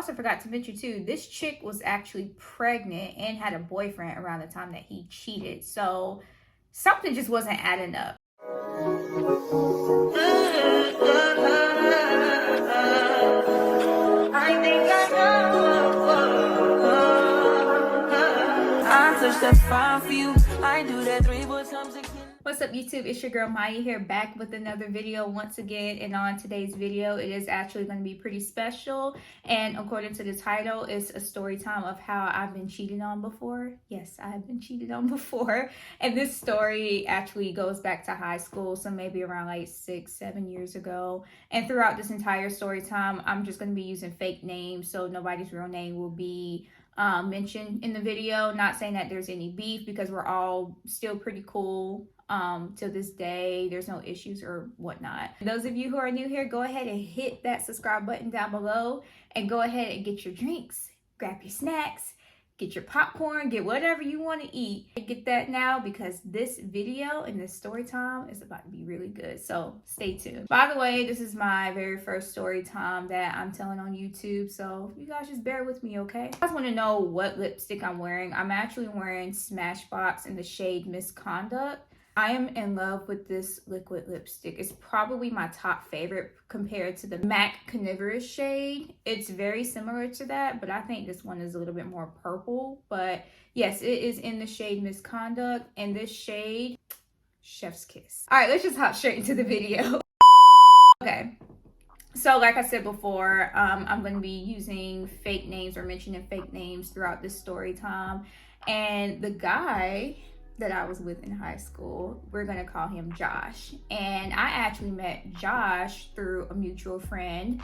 also forgot to mention too, this chick was actually pregnant and had a boyfriend around the time that he cheated. So something just wasn't adding up. I think I know. I touch that fire for you. I do that 3 more times again. What's up, YouTube? It's your girl Maya here, back with another video once again. And on today's video, it is actually going to be pretty special. And according to the title, it's a story time of how I've been cheated on before. Yes, I have been cheated on before. And this story actually goes back to high school, so maybe around like 6-7 years ago. And throughout this entire story time, I'm just going to be using fake names, so nobody's real name will be mentioned in the video. Not saying that there's any beef, because we're all still pretty cool to this day. There's no issues or whatnot. Those of you who are new here, go ahead and hit that subscribe button down below and go ahead and get your drinks, grab your snacks, get your popcorn, get whatever you want to eat. Get that now, because this video and this story time is about to be really good. So stay tuned. By the way, this is my very first story time that I'm telling on YouTube, so you guys just bear with me, okay? You guys want to know what lipstick I'm wearing? I'm actually wearing Smashbox in the shade Misconduct. I am in love with this liquid lipstick. It's probably my top favorite compared to the MAC Carnivorous shade. It's very similar to that, but I think this one is a little bit more purple. But yes, it is in the shade Misconduct, and this shade, Chef's Kiss. All right, let's just hop straight into the video. Okay. So like I said before, I'm going to be using fake names or mentioning fake names throughout this story time. And the guy that I was with in high school, we're gonna call him Josh. And I actually met Josh through a mutual friend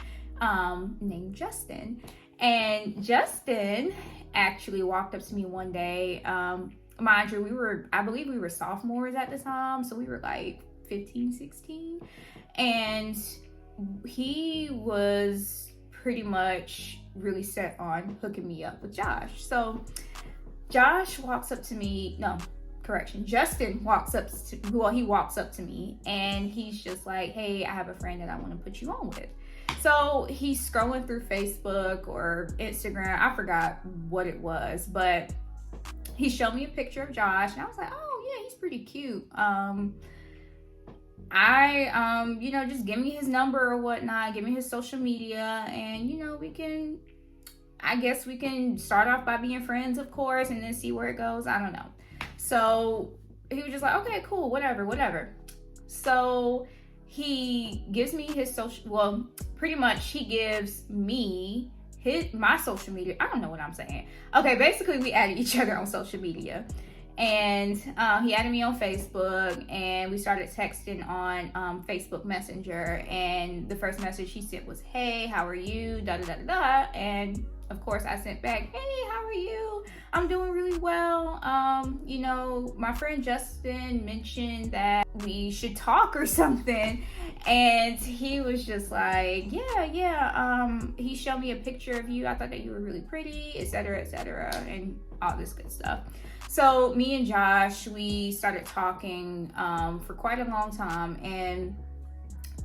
named Justin. And Justin actually walked up to me one day. Mind you, I believe we were sophomores at the time, so we were like 15, 16. And he was pretty much really set on hooking me up with Josh. So Josh walks up to me, Justin walks up to me, and he's just like, hey, I have a friend that I want to put you on with. So he's scrolling through Facebook or Instagram, I forgot what it was, but he showed me a picture of Josh, and I was like, oh yeah, he's pretty cute. Just give me his number or whatnot, give me his social media, and I guess we can start off by being friends, of course, and then see where it goes. I don't know. So he was just like, okay, cool, whatever. So he gives me his pretty much he gives me my social media. I don't know what I'm saying. Okay, basically we added each other on social media. And he added me on Facebook, and we started texting on Facebook Messenger. And the first message he sent was, hey, how are you? Da da da da da. And of course I sent back, hey, how are you? I'm doing really well. My friend Justin mentioned that we should talk or something. And he was just like, yeah. He showed me a picture of you. I thought that you were really pretty, etc., and all this good stuff. So me and Josh, we started talking for quite a long time. And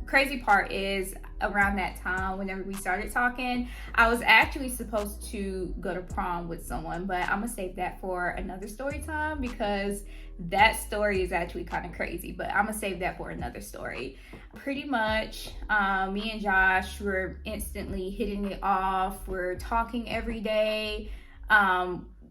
crazy part is, around that time, whenever we started talking, I was actually supposed to go to prom with someone, but I'm gonna save that for another story time, because that story is actually kind of crazy, but I'm gonna save that for another story. Pretty much, me and Josh were instantly hitting it off. We're talking every day.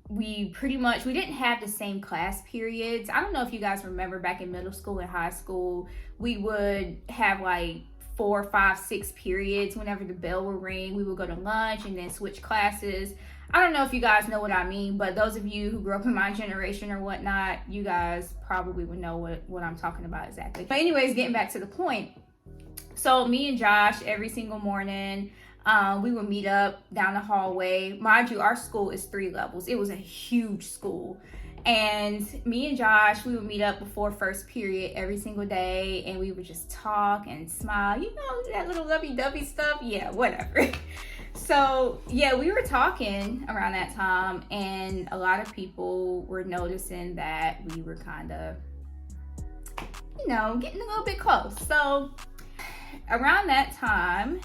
We didn't have the same class periods. I don't know if you guys remember back in middle school and high school, we would have like 4, 5, 6 periods. Whenever the bell would ring, we would go to lunch and then switch classes. I don't know if you guys know what I mean, but those of you who grew up in my generation or whatnot, you guys probably would know what I'm talking about exactly. But anyways, getting back to the point. So me and Josh, every single morning, we would meet up down the hallway. Mind you, our school is 3 levels. It was a huge school. And me and Josh, we would meet up before first period every single day, and we would just talk and smile, that little lovey-dovey stuff. Yeah, whatever. So yeah, we were talking around that time, and a lot of people were noticing that we were kind of, getting a little bit close. So around that time,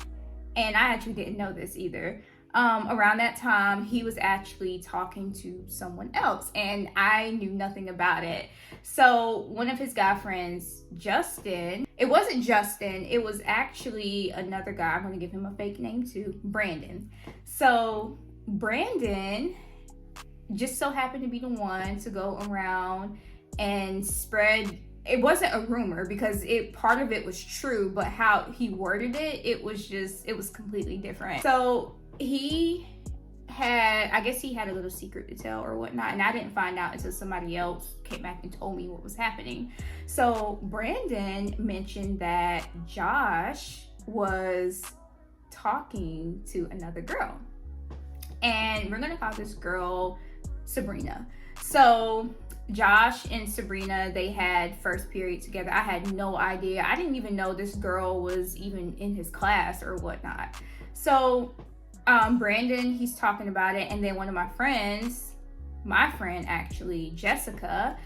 and I actually didn't know this either, around that time, he was actually talking to someone else, and I knew nothing about it. So one of his guy friends, Justin, it wasn't Justin, it was actually another guy. I'm going to give him a fake name too, Brandon. So Brandon just so happened to be the one to go around and spread, it wasn't a rumor because part of it was true, but how he worded it, it was completely different. So he had, I guess he had a little secret to tell or whatnot, and I didn't find out until somebody else came back and told me what was happening. So Brandon mentioned that Josh was talking to another girl, and we're gonna call this girl Sabrina. So Josh and Sabrina, they had first period together. I had no idea. I didn't even know this girl was even in his class or whatnot. So Brandon, he's talking about it, and then one of my friends, my friend actually, Jessica,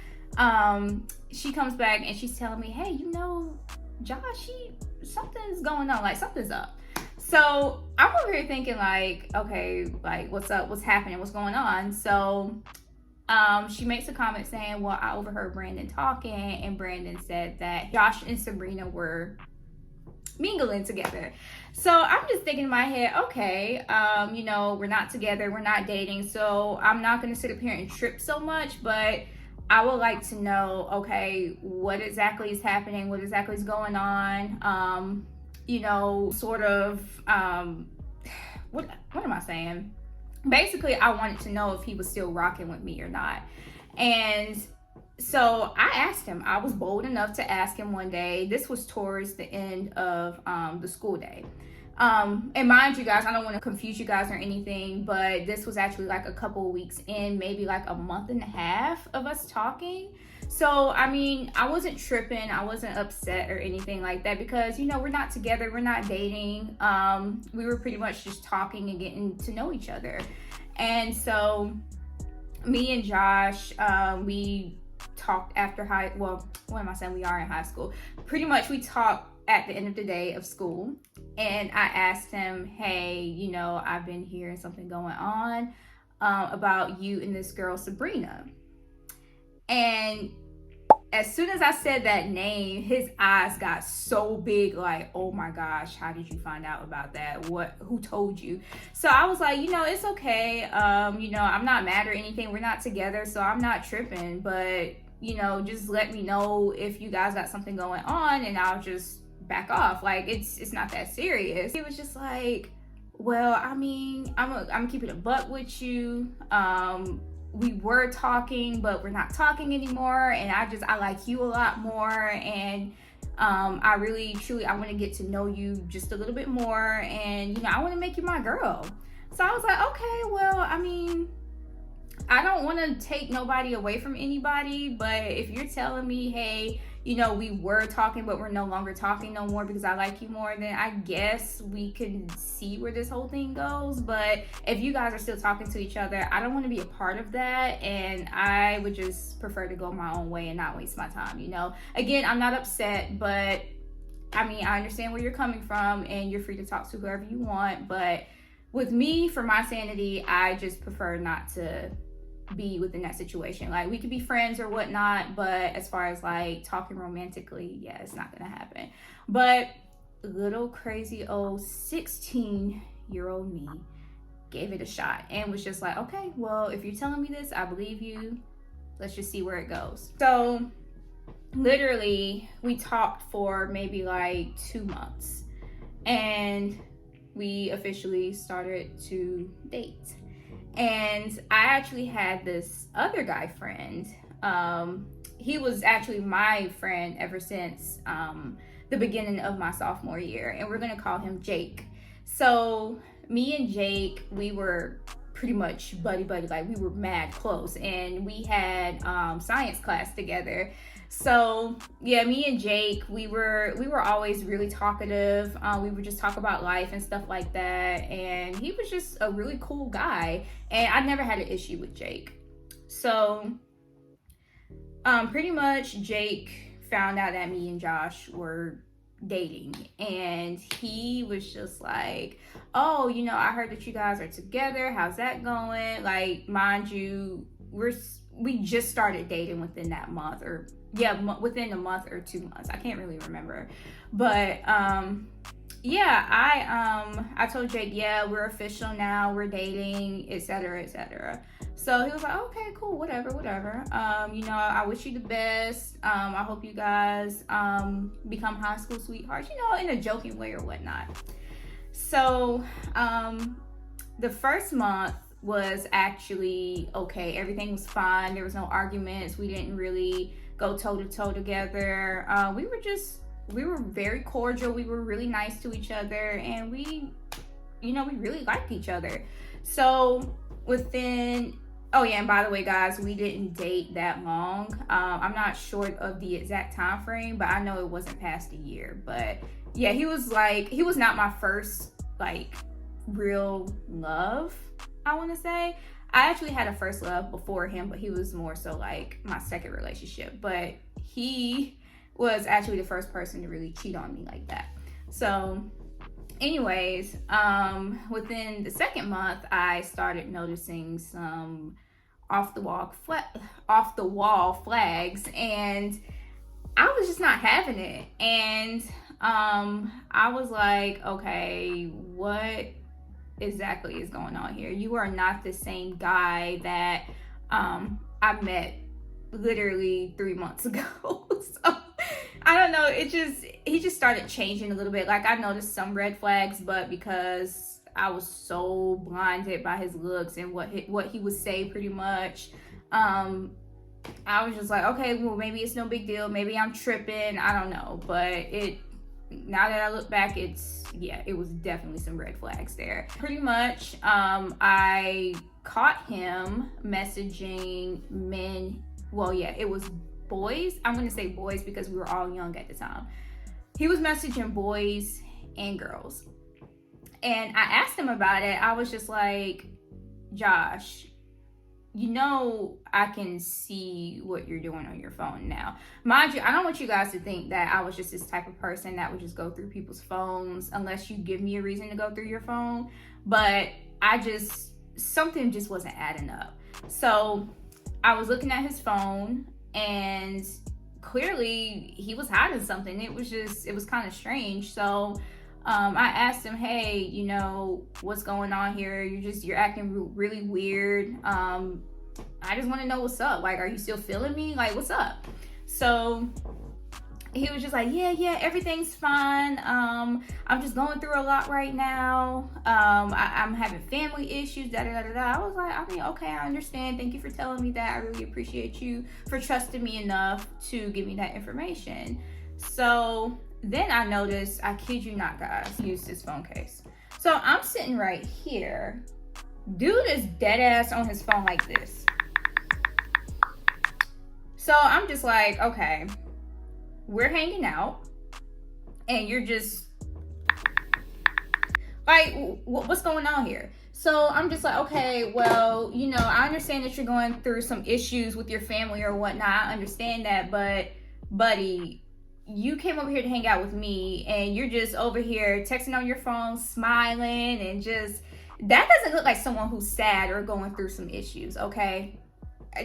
she comes back and she's telling me, hey, you know, Josh, something's going on, like something's up. So I'm over here thinking like, okay, like what's up, what's happening, what's going on? So she makes a comment saying, well, I overheard Brandon talking, and Brandon said that Josh and Sabrina were mingling together. So I'm just thinking in my head, okay, you know, we're not together, we're not dating, so I'm not going to sit up here and trip so much, but I would like to know, okay, what exactly is happening, what exactly is going on, you know, sort of, what am I saying? Basically, I wanted to know if he was still rocking with me or not. And so I asked him. I was bold enough to ask him one day. This was towards the end of the school day. And mind you guys, I don't want to confuse you guys or anything, but this was actually like a couple of weeks in, maybe like a month and a half of us talking. So, I mean, I wasn't tripping. I wasn't upset or anything like that because, you know, we're not together. We're not dating. We were pretty much just talking and getting to know each other. And so me and Josh, we talked after what am I saying? We are in high school. Pretty much we talked at the end of the day of school, and I asked him, hey, you know, I've been hearing something going on about you and this girl Sabrina. And as soon as I said that name, his eyes got so big, like, oh my gosh, how did you find out about that? Who told you? So I was like, you know, it's okay. You know, I'm not mad or anything. We're not together, so I'm not tripping, but you know, just let me know if you guys got something going on and I'll just back off. Like, it's not that serious. He was just like, well, I mean, I'm keeping a buck with you. We were talking, but we're not talking anymore, and I like you a lot more, and I really truly I want to get to know you just a little bit more, and you know, I want to make you my girl. So I was like, okay, well, I mean, I don't want to take nobody away from anybody, but if you're telling me, hey, you know, we were talking, but we're no longer talking no more because I like you more, then I guess we can see where this whole thing goes. But if you guys are still talking to each other, I don't want to be a part of that, and I would just prefer to go my own way and not waste my time, you know. Again, I'm not upset, but I mean, I understand where you're coming from, and you're free to talk to whoever you want, but with me, for my sanity, I just prefer not to be within that situation. Like, we could be friends or whatnot, but as far as like talking romantically, yeah, it's not gonna happen. But little crazy old 16-year-old me gave it a shot and was just like, okay, well, if you're telling me this, I believe you. Let's just see where it goes. So literally we talked for maybe like 2 months, and we officially started to date. And I actually had this other guy friend. He was actually my friend ever since the beginning of my sophomore year, and we're gonna call him Jake. So me and Jake, we were pretty much buddy, like we were mad close, and we had science class together. So yeah, me and Jake, we were always really talkative. We would just talk about life and stuff like that, and he was just a really cool guy, and I never had an issue with Jake. So pretty much Jake found out that me and Josh were dating, and he was just like, oh, you know, I heard that you guys are together, how's that going? Like, mind you, we just started dating within that month, or within a month or 2 months, I can't really remember. But yeah, I told Jake, yeah, we're official now, we're dating, etc., etc. So he was like, okay, cool, whatever. You know, I wish you the best. I hope you guys become high school sweethearts, you know, in a joking way or whatnot. So the first month was actually okay. Everything was fine. There was no arguments. We didn't really go toe to toe together. We were very cordial. We were really nice to each other, and we really liked each other. So within, oh yeah, and by the way, guys, we didn't date that long. I'm not sure of the exact time frame, but I know it wasn't past a year. But yeah, he was not my first like real love, I want to say. I actually had a first love before him, but he was more so like my second relationship. But he was actually the first person to really cheat on me like that. So anyways, within the second month, I started noticing some off the wall flags, and I was just not having it. And I was like, okay, what exactly is going on here? You are not the same guy that I met literally 3 months ago. So I don't know, he just started changing a little bit. Like, I noticed some red flags, but because I was so blinded by his looks and what he would say pretty much, I was just like, okay, well, maybe it's no big deal, maybe I'm tripping, I don't know. But now that I look back, it was definitely some red flags there. Pretty much, I caught him messaging men. Well, yeah, it was boys. I'm going to say boys because we were all young at the time. He was messaging boys and girls. And I asked him about it. I was just like, Josh, you know, I can see what you're doing on your phone now. Mind you, I don't want you guys to think that I was just this type of person that would just go through people's phones unless you give me a reason to go through your phone. But something just wasn't adding up. So I was looking at his phone, and clearly he was hiding something. It was kind of strange. So I asked him, hey, you know, what's going on here? You're acting really weird. I just want to know what's up. Like, are you still feeling me? Like, what's up? So he was just like, yeah, everything's fine. I'm just going through a lot right now. I'm having family issues, da-da-da-da-da. I was like, I mean, okay, I understand. Thank you for telling me that. I really appreciate you for trusting me enough to give me that information. So then I noticed, I kid you not, guys, use this phone case. So I'm sitting right here. Dude is dead ass on his phone like this. So I'm just like, okay, we're hanging out, and you're just like, what's going on here? So I'm just like, okay, well, you know, I understand that you're going through some issues with your family or whatnot. I understand that, but buddy, you came over here to hang out with me, and you're just over here texting on your phone, smiling, and that doesn't look like someone who's sad or going through some issues, okay?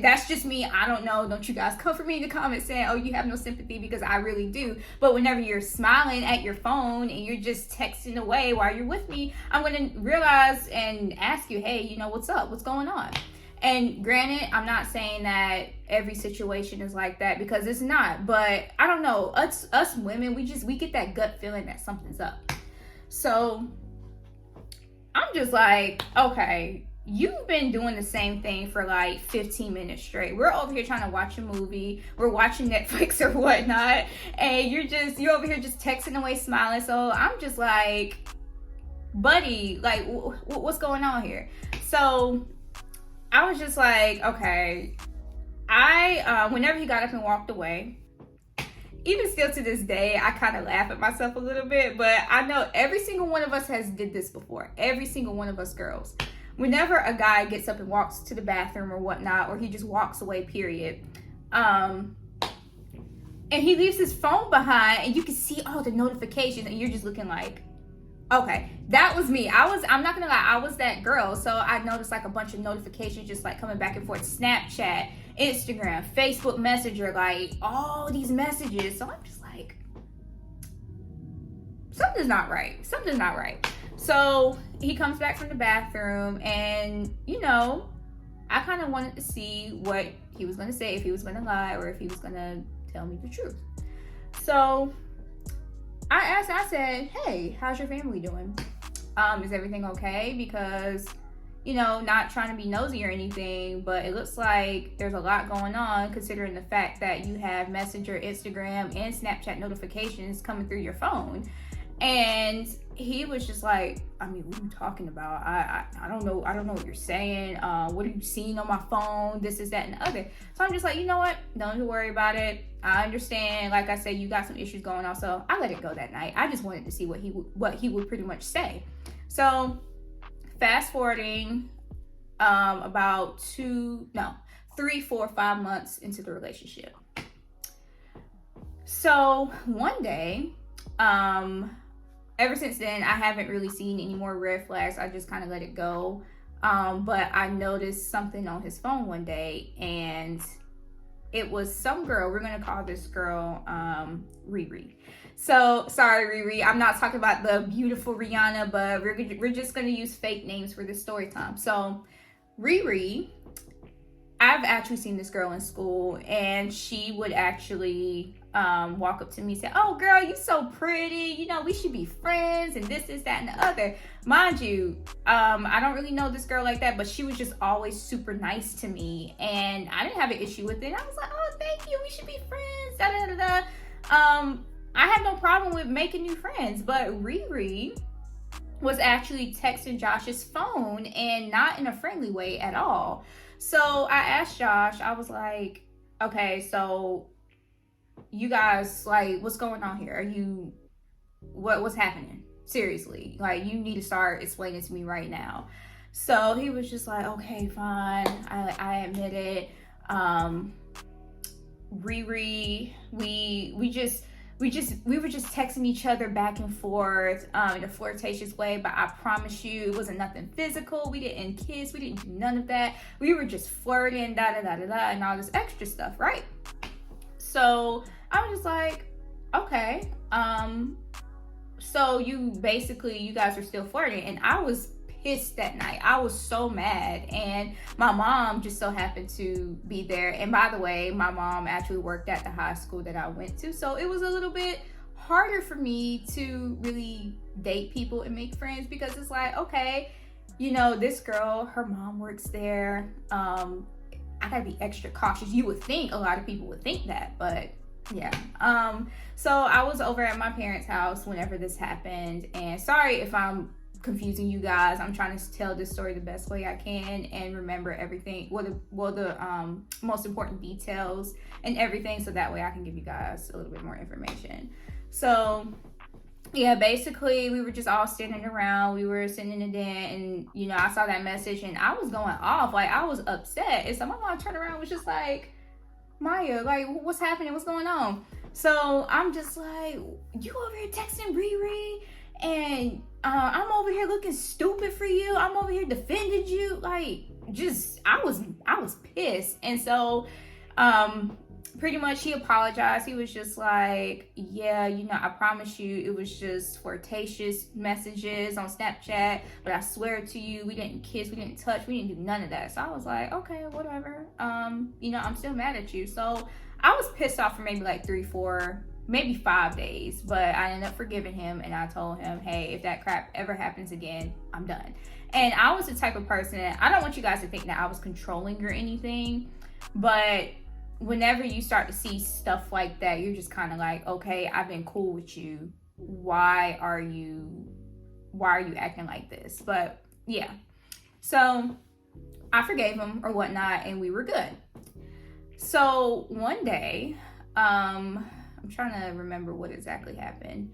That's just me. I don't know. Don't you guys come for me in the comments saying, oh, you have no sympathy, because I really do. But whenever you're smiling at your phone and you're just texting away while you're with me, I'm going to realize and ask you, hey, you know, what's up? What's going on? And granted, I'm not saying that every situation is like that, because it's not. But I don't know. Us women, we get that gut feeling that something's up. So I'm just like, okay, you've been doing the same thing for like 15 minutes straight. We're over here trying to watch a movie. We're watching Netflix or whatnot. And you're over here just texting away, smiling. So I'm just like, buddy, like, what's going on here? So I was just like, okay. Whenever he got up and walked away, even still to this day, I kind of laugh at myself a little bit, but I know every single one of us has did this before. Every single one of us girls. Whenever a guy gets up and walks to the bathroom or whatnot, or he just walks away, period, And he leaves his phone behind, and you can see all the notifications, and you're just looking like, okay, that was me. I'm not gonna lie, I was that girl. So I noticed like a bunch of notifications just like coming back and forth. Snapchat, Instagram, Facebook Messenger, like all these messages. So I'm just like, something's not right. Something's not right. So he comes back from the bathroom, and you know, I kind of wanted to see what he was gonna say, if he was gonna lie or if he was gonna tell me the truth. So I said, hey, how's your family doing? Is everything okay? Because, you know, not trying to be nosy or anything, but it looks like there's a lot going on considering the fact that you have Messenger, Instagram, and Snapchat notifications coming through your phone. And he was just like, I mean, what are you talking about? I don't know. I don't know what you're saying. What are you seeing on my phone? This is that and the other. So I'm just like, you know what? Don't even worry about it. I understand. Like I said, you got some issues going on. So I let it go that night. I just wanted to see what he would pretty much say. So fast forwarding about 3, 4, 5 months into the relationship. So one day, ever since then, I haven't really seen any more red flags. I just kind of let it go. But I noticed something on his phone one day, and it was some girl. We're going to call this girl Riri. So, sorry, Riri. I'm not talking about the beautiful Rihanna, but we're just going to use fake names for this story time. So, Riri, I've actually seen this girl in school, and she would actually walk up to me and say, oh girl, you so pretty, you know, we should be friends, and this, that, and the other. Mind you, I don't really know this girl like that, but she was just always super nice to me, and I didn't have an issue with it. I was like, oh, thank you, we should be friends, da da da da. I had no problem with making new friends, but Riri was actually texting Josh's phone, and not in a friendly way at all. So I asked Josh, I was like, okay, so you guys, like, what's going on here? Are you, what's happening? Seriously, like, you need to start explaining to me right now. So he was just like, okay, fine. I admit it. Riri, we were just texting each other back and forth in a flirtatious way, but I promise you it wasn't nothing physical. We didn't kiss, we didn't do none of that. We were just flirting, da da da da da, and all this extra stuff, right? So I was just like, okay, so you guys are still flirting, and I was pissed that night. I was so mad, and my mom just so happened to be there. And by the way, my mom actually worked at the high school that I went to, so it was a little bit harder for me to really date people and make friends, because it's like, okay, you know, this girl, her mom works there. I gotta be extra cautious. You would think a lot of people would think that, but yeah. So I was over at my parents' house whenever this happened, and sorry if I'm confusing you guys. I'm trying to tell this story the best way I can and remember everything, the most important details and everything, so that way I can give you guys a little bit more information. So yeah, basically we were just all standing around. We were sitting in the den, and you know, I saw that message and I was going off. Like, I was upset. And so my mom turned around and was just like, Maya, like, what's happening? What's going on? So I'm just like, you over here texting Riri, and I'm over here looking stupid for you. I'm over here defending you. Like, just, I was pissed. And so pretty much he apologized. He was just like, yeah, you know, I promise you it was just flirtatious messages on Snapchat, but I swear to you, we didn't kiss, we didn't touch, we didn't do none of that. So I was like, okay, whatever. You know, I'm still mad at you. So I was pissed off for maybe like 3, 4, maybe 5 days, but I ended up forgiving him, and I told him, hey, if that crap ever happens again, I'm done. And I was the type of person, I don't want you guys to think that I was controlling or anything, but whenever you start to see stuff like that, you're just kind of like, okay, I've been cool with you. Why are you acting like this? But yeah, so I forgave him or whatnot, and we were good. So one day, I'm trying to remember what exactly happened.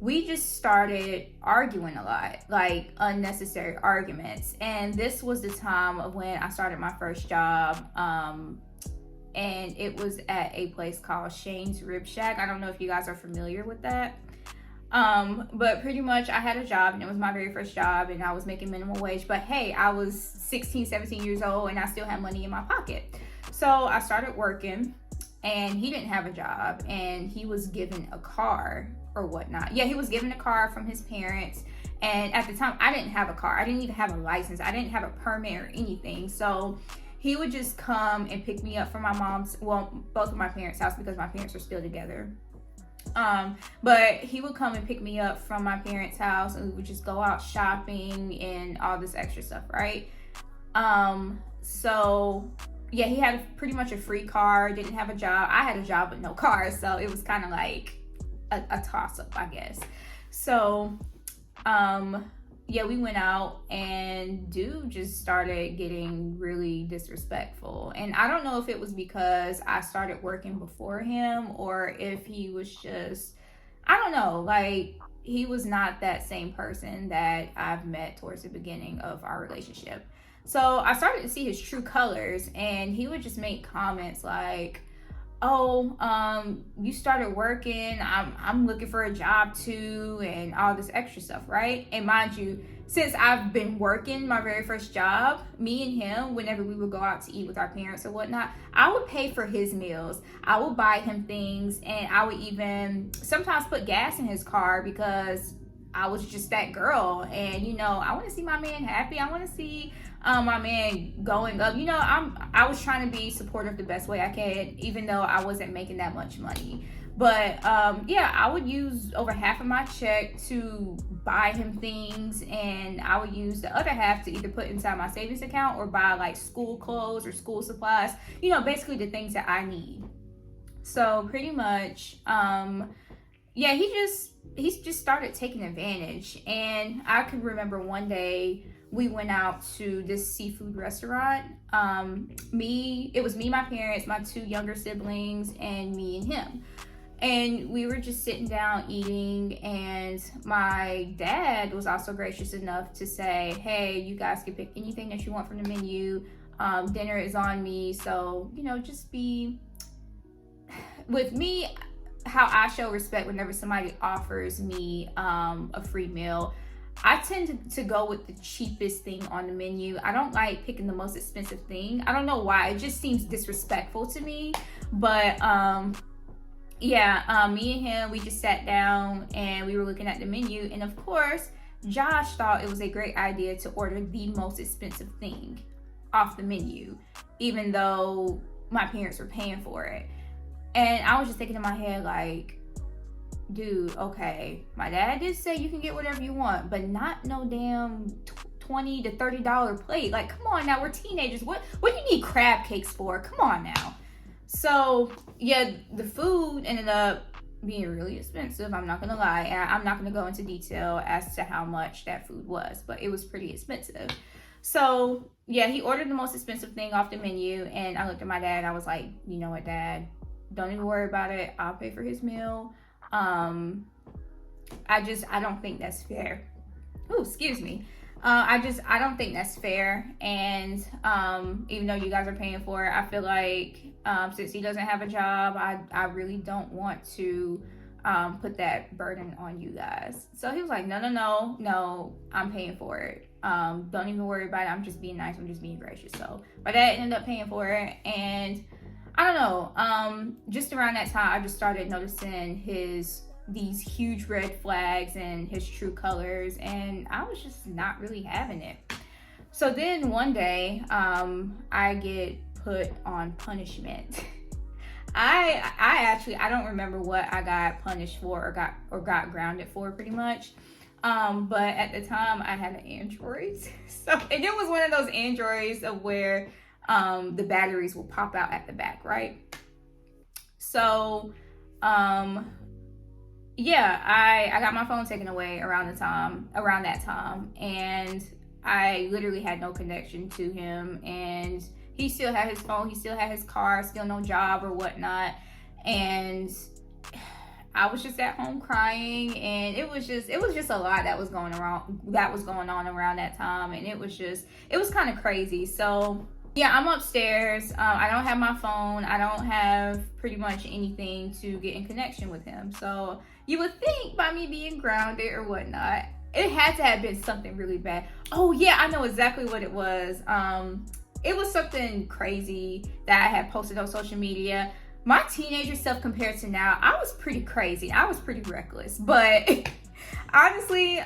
We just started arguing a lot, like unnecessary arguments. And this was the time of when I started my first job. and it was at a place called Shane's Rib Shack. I don't know if you guys are familiar with that. But pretty much I had a job, and it was my very first job, and I was making minimum wage. But hey, I was 16, 17 years old, and I still had money in my pocket. So I started working, and he didn't have a job, and he was given a car or whatnot. Yeah, he was given a car from his parents. And at the time, I didn't have a car. I didn't even have a license. I didn't have a permit or anything. So he would just come and pick me up from my mom's, well, both of my parents' house, because my parents are still together. But he would come and pick me up from my parents' house, and we would just go out shopping and all this extra stuff, right? So yeah, he had pretty much a free car, didn't have a job. I had a job but no car, so it was kind of like a toss-up, I guess. So yeah, we went out, and dude just started getting really disrespectful. And I don't know if it was because I started working before him, or if he was just, I don't know, like, he was not that same person that I've met towards the beginning of our relationship. So I started to see his true colors, and he would just make comments like, oh, you started working, I'm looking for a job too, and all this extra stuff, right? And mind you, since I've been working my very first job, me and him, whenever we would go out to eat with our parents or whatnot, I would pay for his meals. I would buy him things, and I would even sometimes put gas in his car, because I was just that girl. And you know, I want to see my man happy. I want to see my man going up. You know, I was trying to be supportive the best way I can, even though I wasn't making that much money. But yeah, I would use over half of my check to buy him things, and I would use the other half to either put inside my savings account or buy like school clothes or school supplies, you know, basically the things that I need. So pretty much, yeah, he just started taking advantage. And I could remember one day we went out to this seafood restaurant. It was me, my parents, my two younger siblings, and me and him. And we were just sitting down eating, and my dad was also gracious enough to say, hey, you guys can pick anything that you want from the menu. Dinner is on me. So, you know, just be, with me, how I show respect whenever somebody offers me a free meal, I tend to go with the cheapest thing on the menu. I don't like picking the most expensive thing. I don't know why. It just seems disrespectful to me. But yeah, me and him, we just sat down and we were looking at the menu. And of course, Josh thought it was a great idea to order the most expensive thing off the menu, even though my parents were paying for it. And I was just thinking in my head, like, dude, okay, my dad did say you can get whatever you want, but not no damn $20 to $30 plate. Like, come on now, we're teenagers. What do you need crab cakes for? Come on now. So yeah, the food ended up being really expensive. I'm not gonna lie, and I'm not gonna go into detail as to how much that food was, but it was pretty expensive. So yeah, he ordered the most expensive thing off the menu, and I looked at my dad and I was like, you know what, Dad, don't even worry about it. I'll pay for his meal. I don't think that's fair. Oh, excuse me. I don't think that's fair. And even though you guys are paying for it, I feel like since he doesn't have a job, I really don't want to put that burden on you guys. So he was like, no, I'm paying for it. Don't even worry about it. I'm just being nice. I'm just being gracious. So my dad ended up paying for it. And I don't know, just around that time, I just started noticing these huge red flags and his true colors, and I was just not really having it. So then one day, I get put on punishment. I don't remember what I got punished for or got grounded for, pretty much. But at the time I had an Android. And it was one of those Androids of where the batteries will pop out at the back, right? So yeah, I got my phone taken away around that time, and I literally had no connection to him, and he still had his phone, he still had his car, still no job or whatnot. And I was just at home crying, and it was just a lot that was going on around that time, and it was kind of crazy. So yeah, I'm upstairs. I don't have my phone. I don't have pretty much anything to get in connection with him. So you would think by me being grounded or whatnot, it had to have been something really bad. Oh yeah, I know exactly what it was. It was something crazy that I had posted on social media. My teenager self compared to now, I was pretty crazy. I was pretty reckless. But honestly,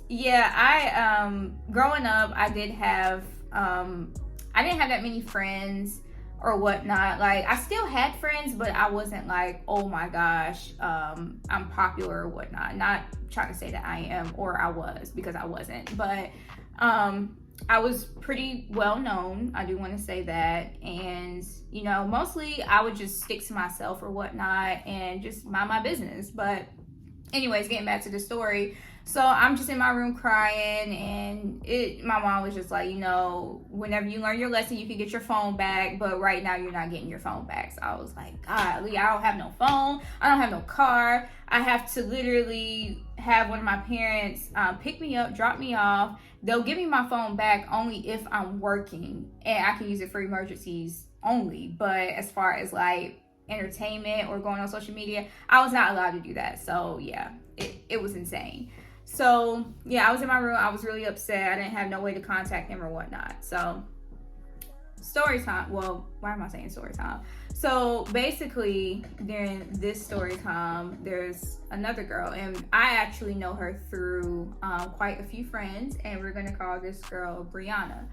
yeah, I growing up, I didn't have that many friends or whatnot. Like, I still had friends, but I wasn't like, oh my gosh, I'm popular or whatnot. Not trying to say that I am or I was, because I wasn't. But I was pretty well known. I do want to say that. And, you know, mostly I would just stick to myself or whatnot and just mind my business. But anyways, getting back to the story. So I'm just in my room crying, and my mom was just like, you know, whenever you learn your lesson, you can get your phone back, but right now you're not getting your phone back. So I was like, golly, I don't have no phone. I don't have no car. I have to literally have one of my parents pick me up, drop me off. They'll give me my phone back only if I'm working, and I can use it for emergencies only. But as far as like entertainment or going on social media, I was not allowed to do that. So yeah, it was insane. So yeah, I was in my room. I was really upset. I didn't have no way to contact him or whatnot. So story time. Well, why am I saying story time? So basically, during this story time, there's another girl, and I actually know her through quite a few friends, and we're gonna call this girl Brianna.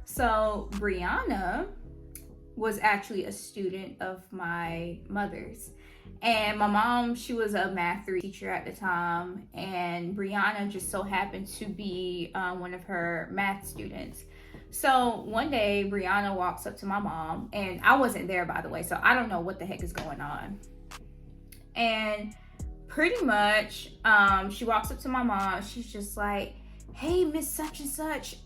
So Brianna was actually a student of my mother's. And my mom, she was a math 3 teacher at the time, and Brianna just so happened to be one of her math students. So one day, Brianna walks up to my mom, and I wasn't there, by the way, so I don't know what the heck is going on. And pretty much, she walks up to my mom. She's just like, hey, Miss Such and Such,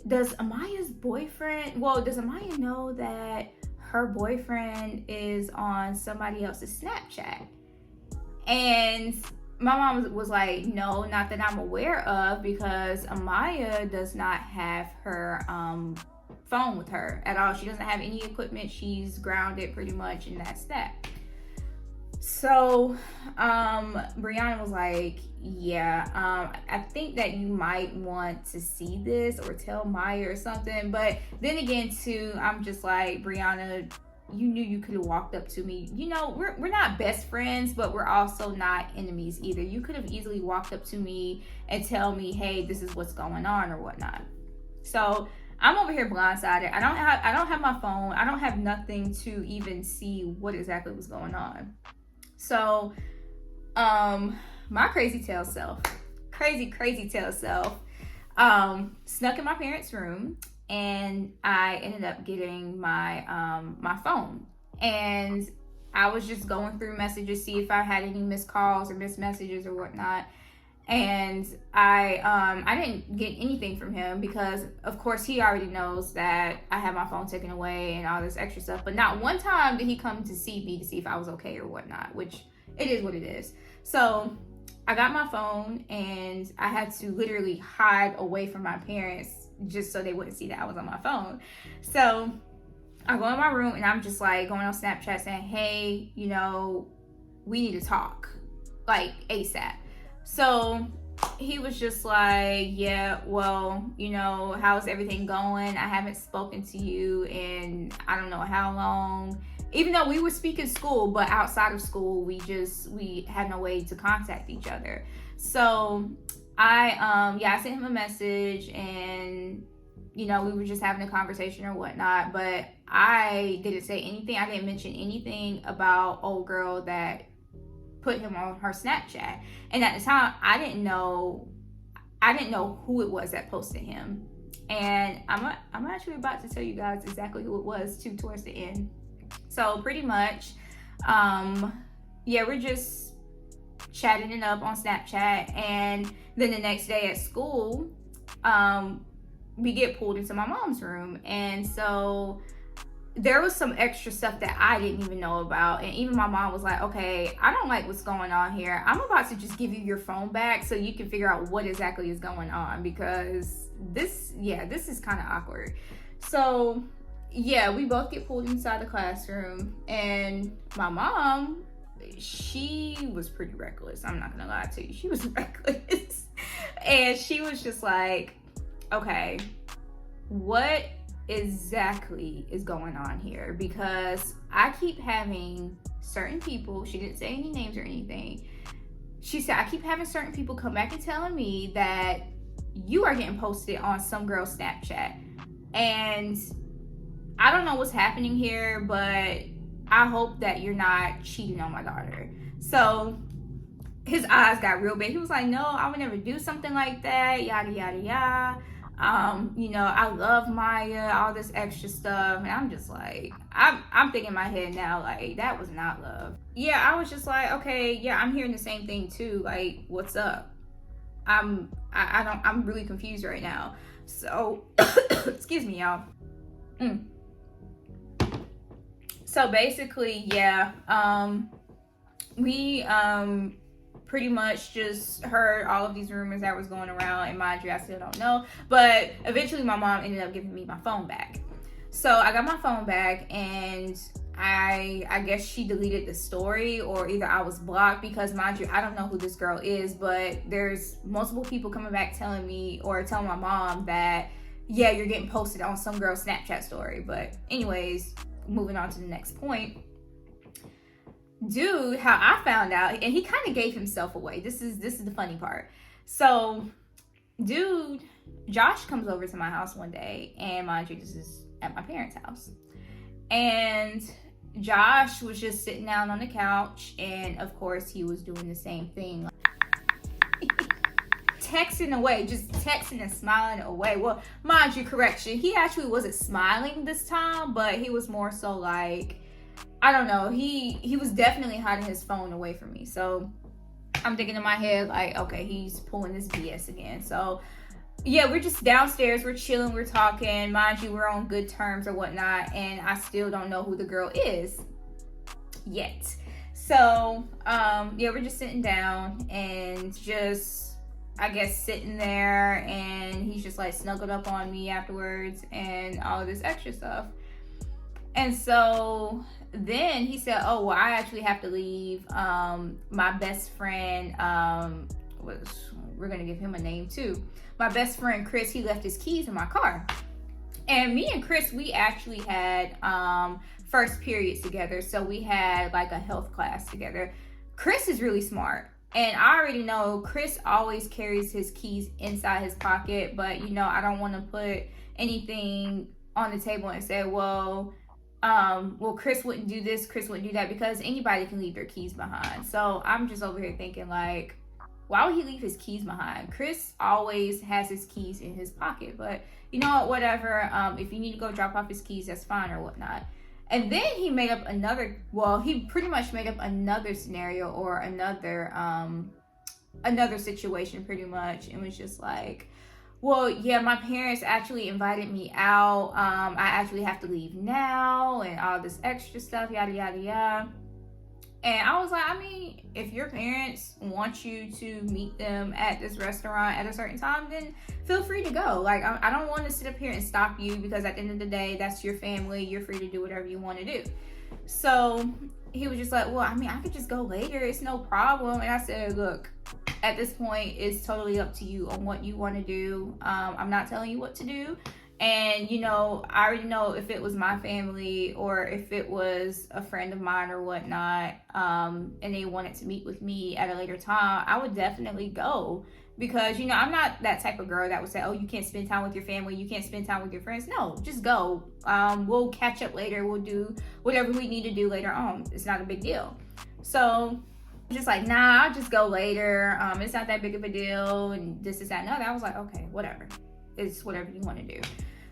does Amaya's boyfriend, does Amaya know that her boyfriend is on somebody else's Snapchat? And my mom was like, no, not that I'm aware of, because Amaya does not have her phone with her at all. She doesn't have any equipment. She's grounded pretty much, and that's that. So Brianna was like, yeah, I think that you might want to see this or tell Maya or something. But then again too, I'm just like, Brianna, you knew you could have walked up to me. You know, we're not best friends, but we're also not enemies either. You could have easily walked up to me and tell me, hey, this is what's going on or whatnot. So I'm over here blindsided. I don't have my phone. I don't have nothing to even see what exactly was going on. So my crazy tail self snuck in my parents' room, and I ended up getting my my phone, and I was just going through messages, see if I had any missed calls or missed messages or whatnot. And I didn't get anything from him, because of course he already knows that I had my phone taken away and all this extra stuff. But not one time did he come to see me to see if I was okay or whatnot, which it is what it is. So I got my phone, and I had to literally hide away from my parents just so they wouldn't see that I was on my phone. So I go in my room, and I'm just like going on Snapchat saying, hey, you know, we need to talk, like ASAP. So he was just like, yeah, well, you know, how's everything going? I haven't spoken to you in I don't know how long. Even though we would speak in school, but outside of school, we had no way to contact each other. So I sent him a message, and, you know, we were just having a conversation or whatnot, but I didn't say anything. I didn't mention anything about old girl that put him on her Snapchat. And at the time, I didn't know who it was that posted him. And I'm actually about to tell you guys exactly who it was too towards the end. So pretty much, we're just chatting it up on Snapchat, and then the next day at school, we get pulled into my mom's room, and so there was some extra stuff that I didn't even know about. And even my mom was like, okay, I don't like what's going on here. I'm about to just give you your phone back so you can figure out what exactly is going on, because this is kind of awkward. So yeah, we both get pulled inside the classroom, and my mom, she was pretty reckless. I'm not gonna lie to you, she was reckless. And she was just like, okay, what exactly is going on here? Because I keep having certain people, she didn't say any names or anything, she said, I keep having certain people come back and telling me that you are getting posted on some girl's Snapchat. And I don't know what's happening here, but I hope that you're not cheating on my daughter. So his eyes got real big. He was like, no, I would never do something like that, yada, yada, yada. You know, I love Maya, all this extra stuff. And I'm just like, I'm thinking in my head now, like, that was not love. Yeah, I was just like, okay, yeah, I'm hearing the same thing too. Like, what's up? I'm really confused right now. So, excuse me, y'all. So basically, yeah, we pretty much just heard all of these rumors that was going around, and mind you, I still don't know. But eventually my mom ended up giving me my phone back. So I got my phone back, and I guess she deleted the story, or either I was blocked, because mind you, I don't know who this girl is, but there's multiple people coming back telling me, or telling my mom that, yeah, you're getting posted on some girl's Snapchat story. But anyways, moving on to the next point. Dude, how I found out, and he kind of gave himself away. This is the funny part. So, dude, Josh comes over to my house one day, and mind you, this is at my parents' house. And Josh was just sitting down on the couch, and of course, he was doing the same thing. Texting away, just texting and smiling away. Well, mind you, correction, he actually wasn't smiling this time, but he was more so like, I don't know, he was definitely hiding his phone away from me. So I'm thinking in my head, like, okay, he's pulling this BS again. So yeah, we're just downstairs, we're chilling, we're talking. Mind you, we're on good terms or whatnot, and I still don't know who the girl is yet. So yeah, we're just sitting down and just, I guess, sitting there, and he's just like snuggled up on me afterwards and all of this extra stuff. And so then he said, oh, well, I actually have to leave. My best friend, we're gonna give him a name too. My best friend Chris, he left his keys in my car. And me and Chris, we actually had first periods together. So we had like a health class together. Chris is really smart. And I already know Chris always carries his keys inside his pocket, but you know, I don't want to put anything on the table and say, well, Chris wouldn't do this, Chris wouldn't do that, because anybody can leave their keys behind. So I'm just over here thinking, like, why would he leave his keys behind? Chris always has his keys in his pocket, but you know what, whatever. If you need to go drop off his keys, that's fine or whatnot. And then he made up he pretty much made up another scenario, or another situation pretty much. And was just like, well, yeah, my parents actually invited me out. I actually have to leave now, and all this extra stuff, yada, yada, yada. And I was like, I mean, if your parents want you to meet them at this restaurant at a certain time, then feel free to go. Like, I don't want to sit up here and stop you, because at the end of the day, that's your family. You're free to do whatever you want to do. So he was just like, well, I mean, I could just go later. It's no problem. And I said, look, at this point, it's totally up to you on what you want to do. I'm not telling you what to do. And, you know, I already know if it was my family, or if it was a friend of mine or whatnot, and they wanted to meet with me at a later time, I would definitely go. Because, you know, I'm not that type of girl that would say, oh, you can't spend time with your family, you can't spend time with your friends. No, just go. We'll catch up later. We'll do whatever we need to do later on. It's not a big deal. So just like, nah, I'll just go later. It's not that big of a deal. And this is that and that. I was like, okay, whatever. It's whatever you want to do.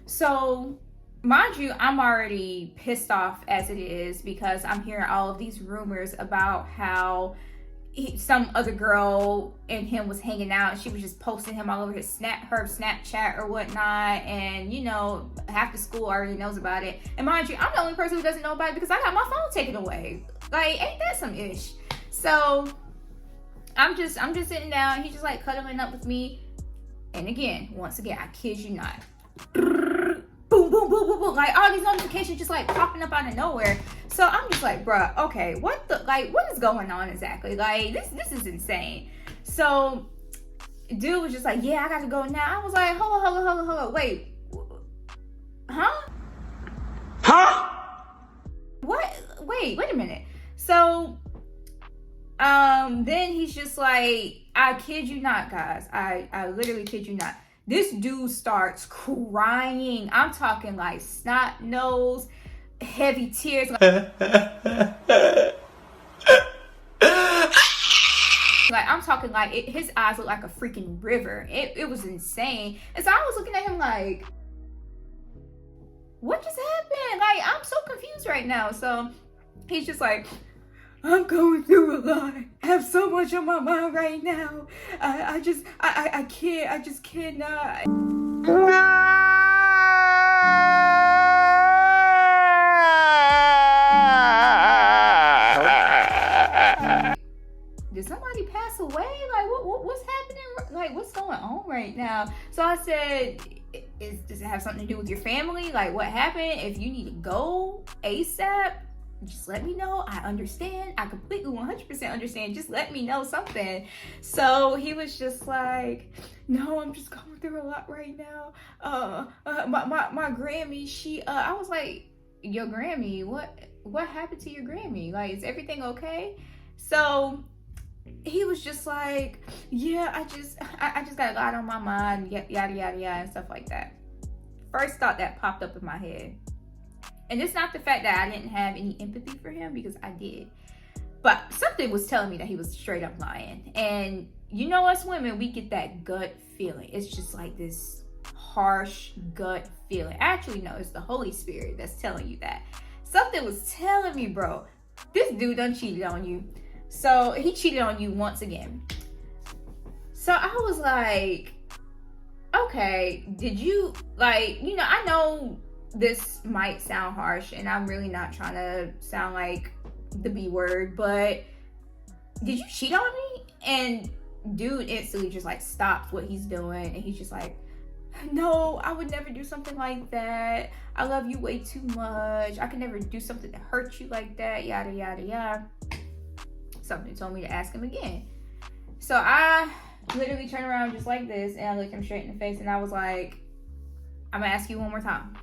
So, mind you, I'm already pissed off as it is, because I'm hearing all of these rumors about how some other girl and him was hanging out, and she was just posting him all over her Snapchat or whatnot. And you know, half the school already knows about it. And mind you, I'm the only person who doesn't know about it, because I got my phone taken away. Like, ain't that some ish? So I'm just sitting down. He's just like cuddling up with me. And again, once again, I kid you not, boom, boom, boom, unbelievable. Like, all these notifications just like popping up out of nowhere. So I'm just like, bruh, okay, what is going on exactly? Like, this is insane. So dude was just like, yeah, I gotta go now. I was like, hold on, wait. Huh? What? Wait a minute. So then he's just like, I kid you not, guys. I literally kid you not. This dude starts crying. I'm talking like snot nose, heavy tears. Like I'm talking like his eyes look like a freaking river. It was insane. And so I was looking at him like, what just happened? Like, I'm so confused right now. So he's just like, I'm going through a lot. I have so much on my mind right now. I just cannot. Did somebody pass away? Like, what's happening? Like, what's going on right now? So I said, does it have something to do with your family? Like, what happened? If you need to go ASAP, just let me know. I understand. I completely 100% understand. Just let me know something. So he was just like, no, I'm just going through a lot right now. My Grammy, I was like, your Grammy, what happened to your Grammy? Like, is everything okay? So he was just like, yeah, I just got a lot on my mind, yada yada yada and stuff like that. First thought that popped up in my head. And it's not the fact that I didn't have any empathy for him, because I did. But something was telling me that he was straight up lying. And you know, us women, we get that gut feeling. It's just like this harsh gut feeling. Actually, no, it's the Holy Spirit that's telling you that. Something was telling me, bro, this dude done cheated on you. So he cheated on you once again. So I was like, okay, did you, like, you know, I know this might sound harsh and I'm really not trying to sound like the B word, but did you cheat on me? And dude instantly just like stops what he's doing and he's just like, no, I would never do something like that. I love you way too much. I could never do something to hurt you like that, yada yada yada. Something told me to ask him again. So I literally turned around just like this and I looked him straight in the face and I was like, I'm gonna ask you one more time.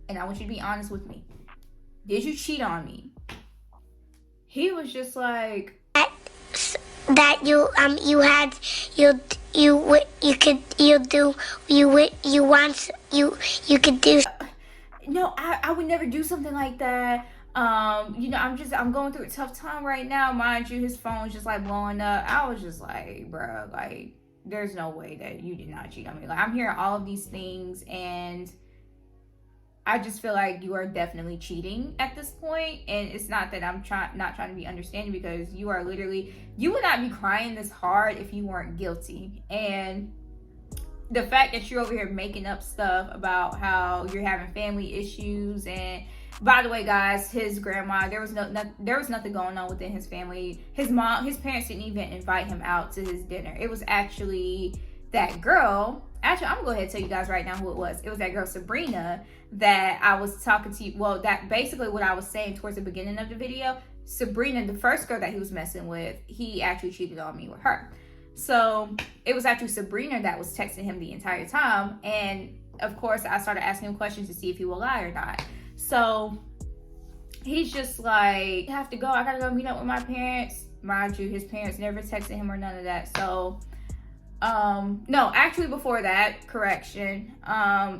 And I want you to be honest with me. Did you cheat on me? He was just like, that you could do. No, I would never do something like that. You know, I'm going through a tough time right now. Mind you, his phone's just like blowing up. I was just like, bro, like, there's no way that you did not cheat on me. Like, I'm hearing all of these things and I just feel like you are definitely cheating at this point. And it's not that I'm not trying to be understanding, because you are literally, you would not be crying this hard if you weren't guilty. And the fact that you're over here making up stuff about how you're having family issues, and by the way, guys, his grandma, there was nothing going on within his family. His parents didn't even invite him out to his dinner. It was actually that girl. Actually, I'm gonna go ahead and tell you guys right now who it was. It was that girl Sabrina that I was talking to you. Well, that basically what I was saying towards the beginning of the video. Sabrina, the first girl that he was messing with, he actually cheated on me with her. So it was actually Sabrina that was texting him the entire time. And of course, I started asking him questions to see if he will lie or not. So he's just like, I have to go. I gotta go meet up with my parents. Mind you, his parents never texted him or none of that. So no, actually before that, correction,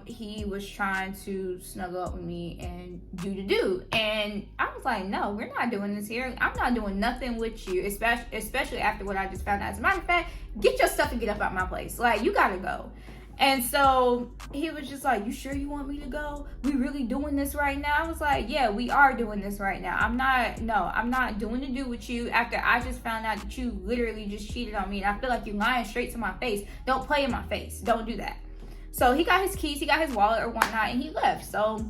he was trying to snuggle up with me and do. And I was like, no, we're not doing this here. I'm not doing nothing with you, especially after what I just found out. As a matter of fact, get your stuff and get up out my place. Like, you gotta go. And so he was just like, you sure you want me to go? We really doing this right now? I was like, yeah, we are doing this right now. I'm not doing to do with you after I just found out that you literally just cheated on me. And I feel like you're lying straight to my face. Don't play in my face. Don't do that. So he got his keys, he got his wallet or whatnot, and he left. So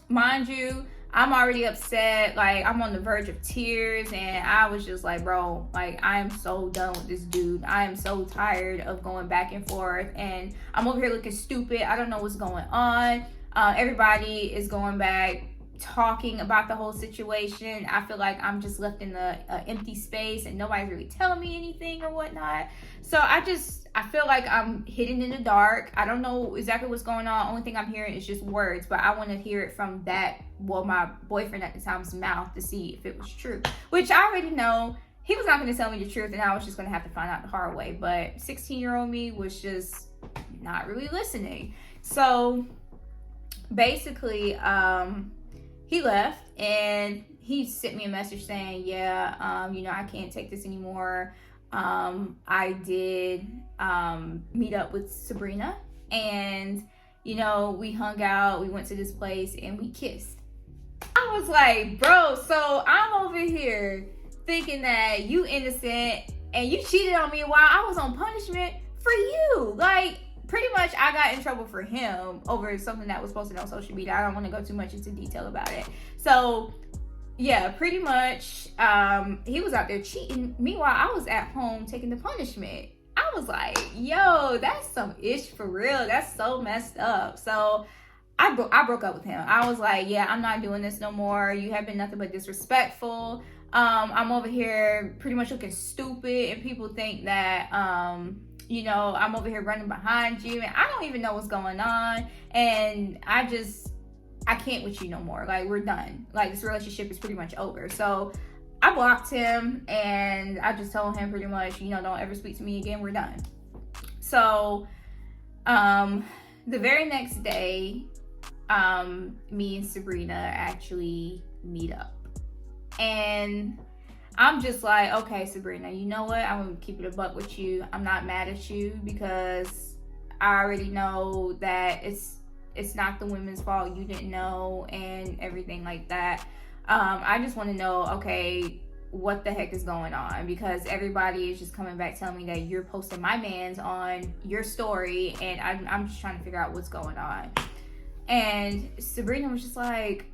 mind you, I'm already upset. Like, I'm on the verge of tears, and I was just like, bro, like, I am so done with this dude. I am so tired of going back and forth, and I'm over here looking stupid. I don't know what's going on. Everybody is going back talking about the whole situation. I feel like I'm just left in the empty space and nobody's really telling me anything or whatnot. So I feel like I'm hidden in the dark. I don't know exactly what's going on. Only thing I'm hearing is just words, but I want to hear it from my boyfriend at the time's mouth to see if it was true, which I already know. He was not going to tell me the truth, and I was just going to have to find out the hard way. But 16-year-old me was just not really listening. So basically, he left and he sent me a message saying, yeah, I can't take this anymore. I did meet up with Sabrina, and we hung out, we went to this place and we kissed. I was like, bro, so I'm over here thinking that you innocent and you cheated on me while I was on punishment for you. Like, pretty much I got in trouble for him over something that was posted on social media. I don't want to go too much into detail about it. So yeah, pretty much he was out there cheating. Meanwhile, I was at home taking the punishment. I was like, yo, that's some ish for real. That's so messed up. So I broke up with him. I was like, yeah, I'm not doing this no more. You have been nothing but disrespectful. I'm over here pretty much looking stupid, and people think that I'm over here running behind you, and I don't even know what's going on, and I can't with you no more. Like, we're done. Like, this relationship is pretty much over. So I blocked him, and I just told him pretty much, don't ever speak to me again. We're done. So the very next day, me and Sabrina actually meet up. And I'm just like, okay, Sabrina, you know what? I'm going to keep it a buck with you. I'm not mad at you because I already know that it's not the women's fault. You didn't know and everything like that. I just want to know, okay, what the heck is going on? Because everybody is just coming back telling me that you're posting my mans on your story, and I'm just trying to figure out what's going on. And Sabrina was just like,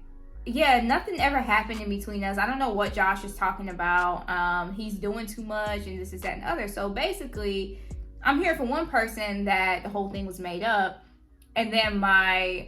yeah, nothing ever happened in between us. I don't know what Josh is talking about. He's doing too much and this, that, and the other. So basically, I'm here for one person that the whole thing was made up. And then my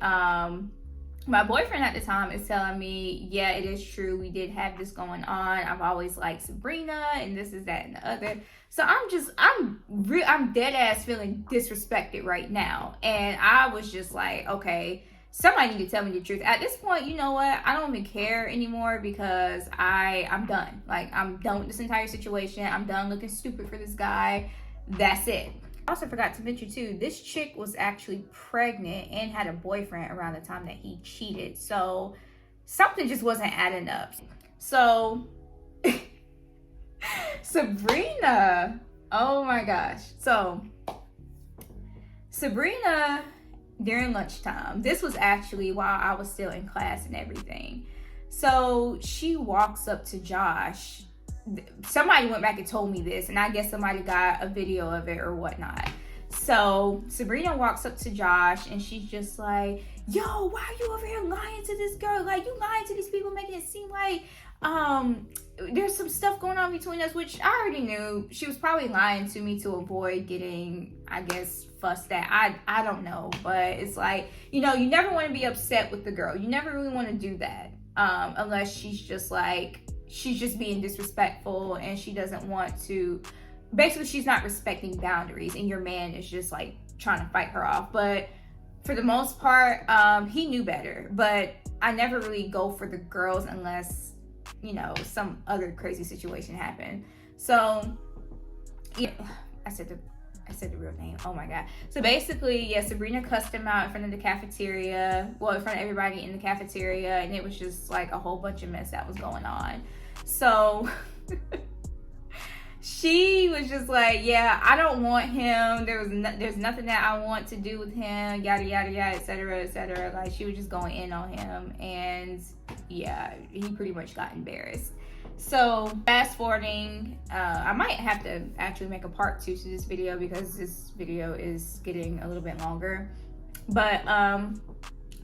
boyfriend at the time is telling me, yeah, it is true. We did have this going on. I've always liked Sabrina and this, that, and the other. So I'm dead ass feeling disrespected right now. And I was just like, okay, somebody need to tell me the truth. At this point, you know what? I don't even care anymore because I'm done. Like, I'm done with this entire situation. I'm done looking stupid for this guy. That's it. I also forgot to mention too, this chick was actually pregnant and had a boyfriend around the time that he cheated. So something just wasn't adding up. So Sabrina, oh my gosh. So Sabrina, during lunchtime, this was actually while I was still in class and everything. So she walks up to Josh. Somebody went back and told me this, and I guess somebody got a video of it or whatnot. So Sabrina walks up to Josh and she's just like, yo, why are you over here lying to this girl? Like, you lying to these people, making it seem like there's some stuff going on between us, which I already knew. She was probably lying to me to avoid getting, I guess, fussed at. I don't know, but it's like, you never want to be upset with the girl. You never really want to do that unless she's just being disrespectful and she doesn't want to, basically she's not respecting boundaries and your man is just like trying to fight her off. But for the most part, he knew better. But I never really go for the girls unless some other crazy situation happened. So yeah, I said the real name. Oh my god. So basically, yeah, Sabrina cussed him out in front of the cafeteria. Well, in front of everybody in the cafeteria, and it was just like a whole bunch of mess that was going on. So she was just like, yeah, I don't want him. There's nothing that I want to do with him. Yada yada yada, etc. etc. Like, she was just going in on him, and yeah, he pretty much got embarrassed. So fast forwarding, I might have to actually make a part 2 to this video because this video is getting a little bit longer. But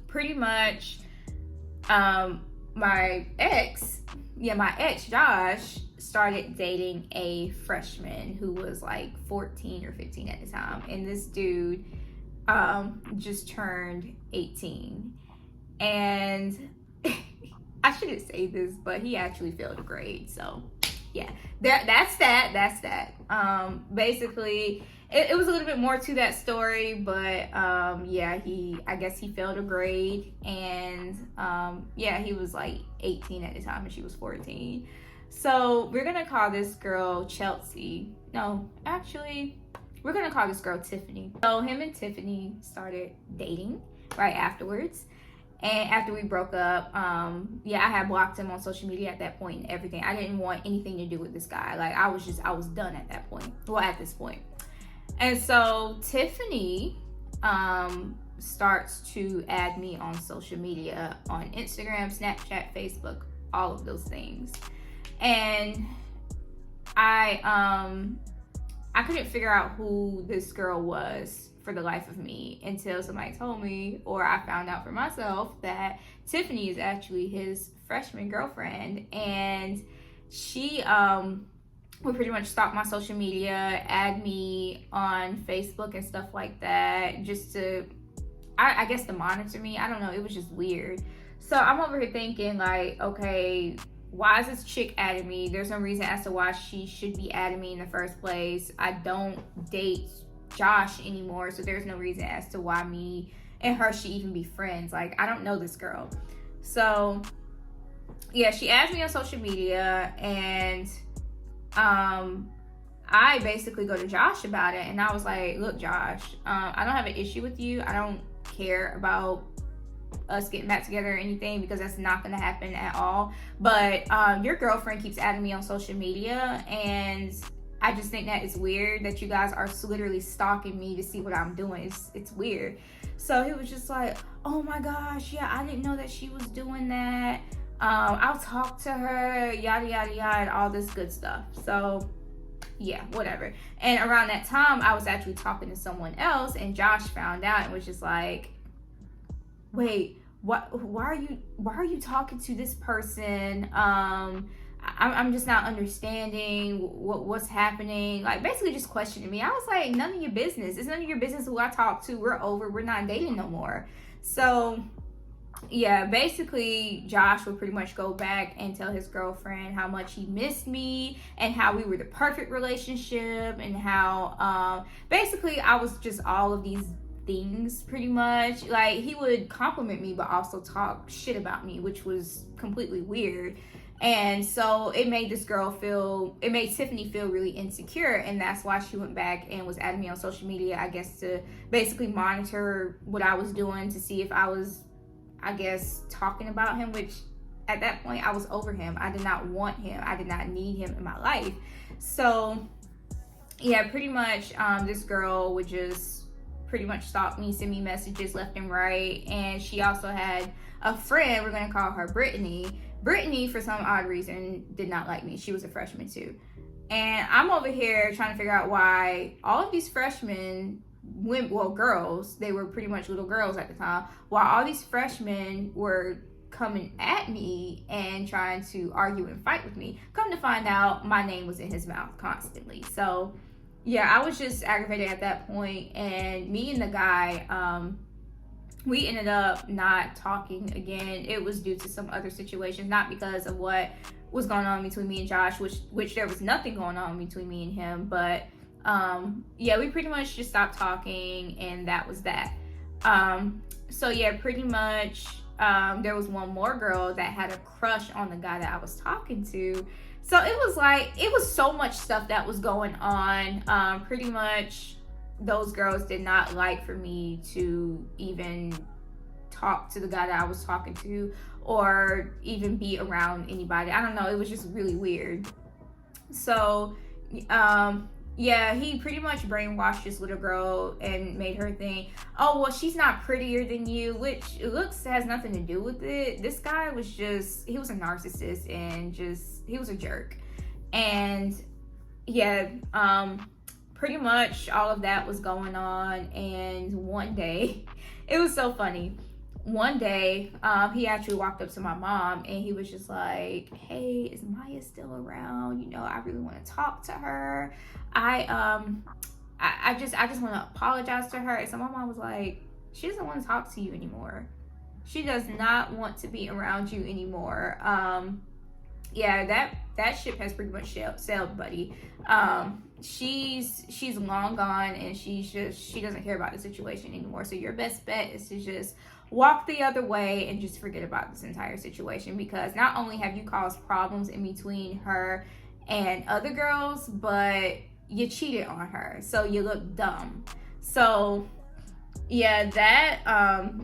pretty much my ex Josh started dating a freshman who was like 14 or 15 at the time. And this dude just turned 18. And I shouldn't say this, but he actually failed a grade. So yeah, that's that. Basically, it was a little bit more to that story, but yeah, I guess he failed a grade, and yeah, he was like 18 at the time and she was 14. So we're gonna call this girl Chelsea. No, actually, we're gonna call this girl Tiffany. So him and Tiffany started dating right afterwards. And after we broke up, yeah, I had blocked him on social media at that point and everything. I didn't want anything to do with this guy. Like, I was done at that point. Well, at this point. And so Tiffany starts to add me on social media, on Instagram, Snapchat, Facebook, all of those things. And I couldn't figure out who this girl was for the life of me until somebody told me, or I found out for myself, that Tiffany is actually his freshman girlfriend. And she would pretty much stalk my social media, add me on Facebook and stuff like that, just to, I guess, to monitor me. I don't know, it was just weird. So I'm over here thinking like, okay, why is this chick adding me? There's no reason as to why she should be adding me in the first place. I don't date Josh anymore, so there's no reason as to why me and her should even be friends. Like, I don't know this girl. So yeah, she asked me on social media, and I basically go to Josh about it, and I was like, look, Josh, I don't have an issue with you. I don't care about us getting back together or anything, because that's not going to happen at all. But your girlfriend keeps adding me on social media, and I just think that it's weird that you guys are literally stalking me to see what I'm doing. It's weird. So he was just like, oh my gosh, yeah, I didn't know that she was doing that. I'll talk to her, yada yada yada, all this good stuff. So yeah, whatever. And around that time, I was actually talking to someone else, and Josh found out and was just like, wait, why are you talking to this person? I'm just not understanding what's happening. Like, basically just questioning me. I was like, none of your business. It's none of your business who I talk to. We're over. We're not dating no more. So yeah, basically Josh would pretty much go back and tell his girlfriend how much he missed me and how we were the perfect relationship, and how basically I was just all of these things pretty much. Like, he would compliment me but also talk shit about me, which was completely weird. And so it made Tiffany feel really insecure, and that's why she went back and was adding me on social media, I guess, to basically monitor what I was doing, to see if I was, I guess, talking about him, which at that point I was over him. I did not want him. I did not need him in my life. So yeah, pretty much this girl would just pretty much stalk me, send me messages left and right. And she also had a friend, we're going to call her Brittany. Brittany, for some odd reason, did not like me. She was a freshman too. And I'm over here trying to figure out why all of these freshmen, girls, they were pretty much little girls at the time, while all these freshmen were coming at me and trying to argue and fight with me. Come to find out, my name was in his mouth constantly. So yeah, I was just aggravated at that point, and me and the guy, we ended up not talking again. It was due to some other situations, not because of what was going on between me and Josh, which there was nothing going on between me and him. But yeah, we pretty much just stopped talking, and that was that. So yeah, pretty much there was one more girl that had a crush on the guy that I was talking to. So it was so much stuff that was going on. Pretty much those girls did not like for me to even talk to the guy that I was talking to, or even be around anybody. I don't know, it was just really weird. So yeah, he pretty much brainwashed this little girl and made her think, oh, well, she's not prettier than you, which looks has nothing to do with it. This guy was he was a narcissist, and he was a jerk. And yeah, pretty much all of that was going on. And one day, it was so funny. One day, he actually walked up to my mom, and he was just like, hey, is Maya still around? You know, I really want to talk to her. I just want to apologize to her. And so my mom was like, she doesn't want to talk to you anymore. She does not want to be around you anymore. Yeah, that ship has pretty much sailed, buddy. She's long gone, and she doesn't care about the situation anymore. So your best bet is to just walk the other way and just forget about this entire situation, because not only have you caused problems in between her and other girls, but you cheated on her, so you look dumb. So yeah, that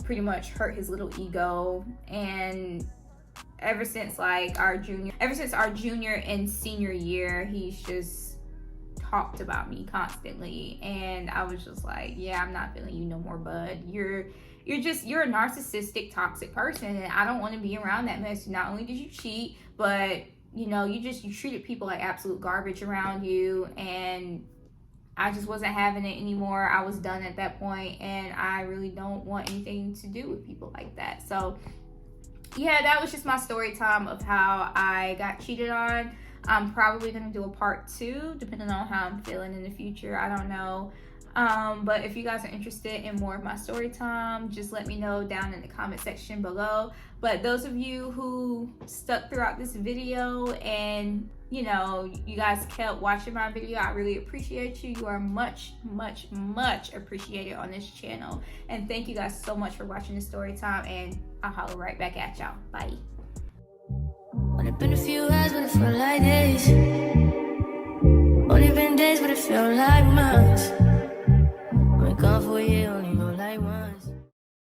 pretty much hurt his little ego. And ever since our junior and senior year, he's just talked about me constantly. And I was just like, yeah, I'm not feeling you no more, bud. You're a narcissistic, toxic person, and I don't want to be around that mess. Not only did you cheat, but you treated people like absolute garbage around you, and I just wasn't having it anymore. I was done at that point, and I really don't want anything to do with people like that. So yeah, that was just my story time of how I got cheated on. I'm probably going to do a part 2 depending on how I'm feeling in the future. I don't know. But if you guys are interested in more of my story time, just let me know down in the comment section below. But those of you who stuck throughout this video and you guys kept watching my video, I really appreciate you. You are much, much, much appreciated on this channel. And thank you guys so much for watching this story time, and I'll holler right back at y'all. Bye. Only been a few hours, but it felt like days. Only been days, but it felt like months.